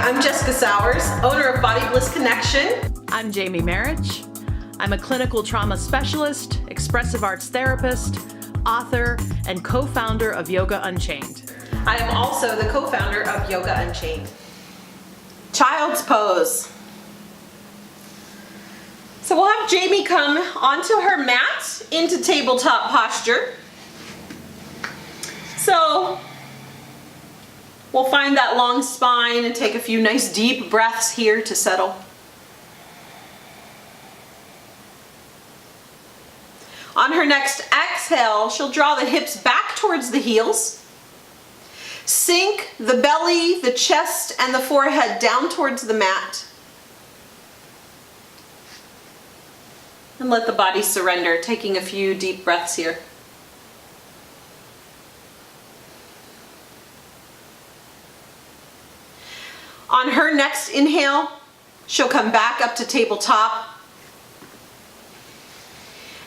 I'm Jessica Sowers, owner of Body Bliss Connection. I'm Jamie Marich. I'm a clinical trauma specialist, expressive arts therapist, author, and co-founder of Yoga Unchained. I am also the co-founder of Yoga Unchained. Child's pose. So we'll have Jamie come onto her mat into tabletop posture. So we'll find that long spine and take a few nice deep breaths here to settle. On her next exhale, she'll draw the hips back towards the heels. Sink the belly, the chest, and the forehead down towards the mat. And let the body surrender, taking a few deep breaths here. On her next inhale, she'll come back up to tabletop.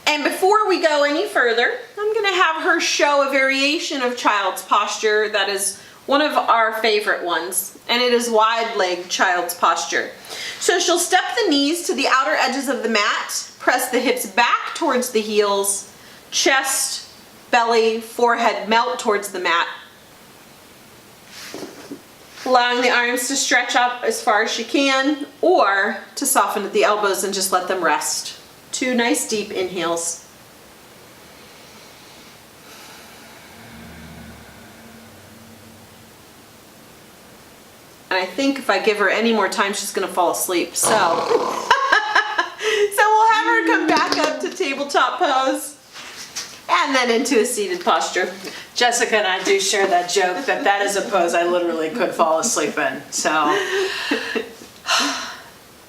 And before we go any further, I'm going to have her show a variation of child's posture that is one of our favorite ones, and it is wide leg child's posture. So she'll step the knees to the outer edges of the mat, press the hips back towards the heels, chest, belly, forehead melt towards the mat. Allowing the arms to stretch up as far as she can, or to soften at the elbows and just let them rest. 2 nice deep inhales. And I think if I give her any more time, she's going to fall asleep. So, we'll have her come back up to tabletop pose. And then into a seated posture. Jessica and I do share that joke that is a pose I literally could fall asleep in. So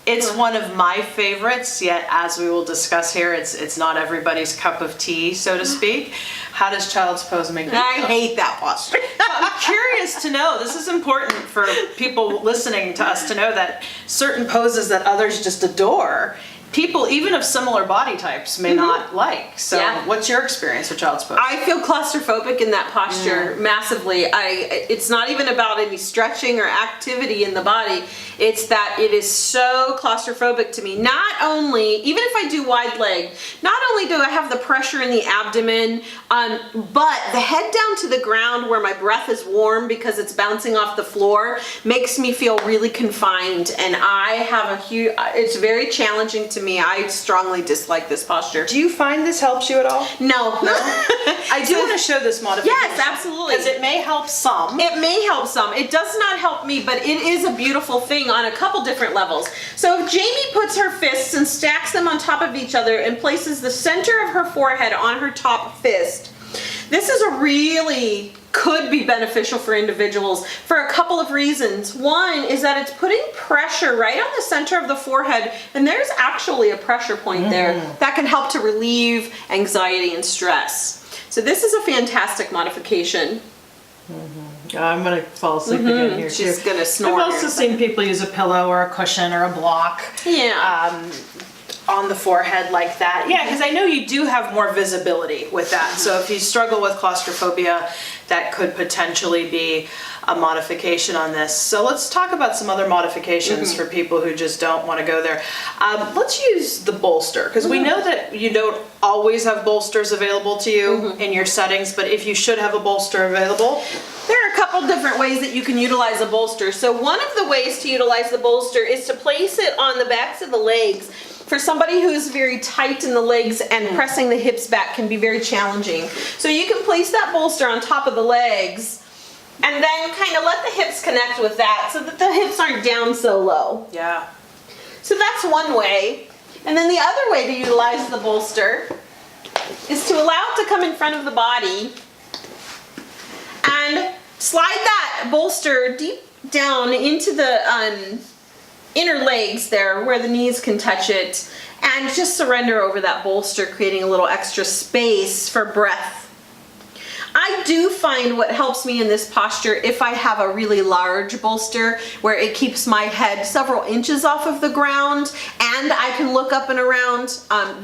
it's one of my favorites, yet as we will discuss here, it's not everybody's cup of tea, so to speak. How does child's pose make you feel? I hate that posture. I'm curious to know, this is important for people listening to us to know that certain poses that others just adore, people even of similar body types may not like. So what's your experience with child's pose? I feel claustrophobic in that posture massively. It's not even about any stretching or activity in the body. It's that it is so claustrophobic to me. Not only, even if I do wide leg, not only do I have the pressure in the abdomen, but the head down to the ground where my breath is warm because it's bouncing off the floor makes me feel really confined, and I have a huge, it's very challenging to me. I strongly dislike this posture. Do you find this helps you at all? No. I do want to show this modification. Yes, absolutely. Because it may help some. It may help some. It does not help me, but it is a beautiful thing on a couple different levels. So if Jamie puts her fists and stacks them on top of each other and places the center of her forehead on her top fist, this is a really could be beneficial for individuals for a couple of reasons. One is that it's putting pressure right on the center of the forehead, and there's actually a pressure point there that can help to relieve anxiety and stress. So this is a fantastic modification. I'm going to fall asleep again here. She's going to snore. I've also seen people use a pillow or a cushion or a block. On the forehead like that. Yeah, because I know you do have more visibility with that. So if you struggle with claustrophobia, that could potentially be a modification on this. So let's talk about some other modifications for people who just don't want to go there. Let's use the bolster, because we know that you don't always have bolsters available to you in your settings, but if you should have a bolster available, there are a couple different ways that you can utilize a bolster. So one of the ways to utilize the bolster is to place it on the backs of the legs. For somebody who's very tight in the legs and pressing the hips back can be very challenging. So you can place that bolster on top of the legs and then kind of let the hips connect with that so that the hips aren't down so low. Yeah. So that's one way. And then the other way to utilize the bolster is to allow it to come in front of the body and slide that bolster deep down into the inner legs there where the knees can touch it, and just surrender over that bolster, creating a little extra space for breath. I do find what helps me in this posture, if I have a really large bolster where it keeps my head several inches off of the ground and I can look up and around,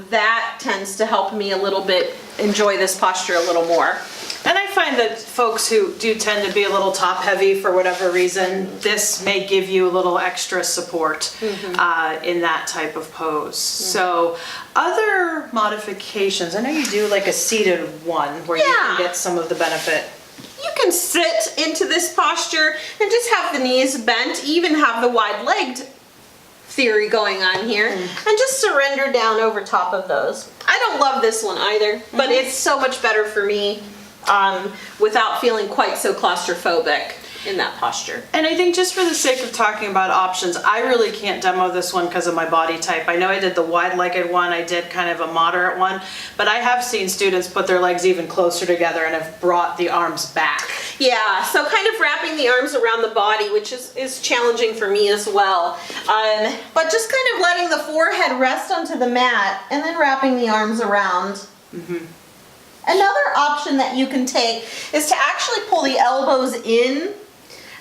that tends to help me a little bit enjoy this posture a little more. And I find that folks who do tend to be a little top heavy for whatever reason, this may give you a little extra support in that type of pose. So other modifications, I know you do like a seated one where you can get some of the benefit. You can sit into this posture and just have the knees bent, even have the wide-legged theory going on here, and just surrender down over top of those. I don't love this one either, but it's so much better for me without feeling quite so claustrophobic in that posture. And I think just for the sake of talking about options, I really can't demo this one because of my body type. I know I did the wide-legged one, I did kind of a moderate one, but I have seen students put their legs even closer together and have brought the arms back. Yeah, so kind of wrapping the arms around the body, which is challenging for me as well. But just kind of letting the forehead rest onto the mat and then wrapping the arms around. Another option that you can take is to actually pull the elbows in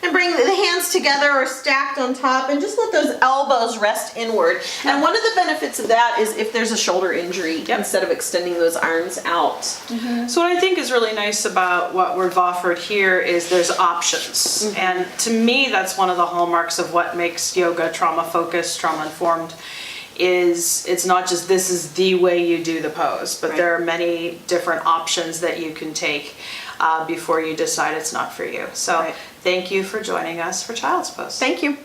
and bring the hands together or stacked on top and just let those elbows rest inward. And one of the benefits of that is if there's a shoulder injury, instead of extending those arms out. So what I think is really nice about what we've offered here is there's options. And to me, that's one of the hallmarks of what makes yoga trauma focused, trauma informed, is it's not just this is the way you do the pose, but there are many different options that you can take before you decide it's not for you. So thank you for joining us for Child's Pose. Thank you.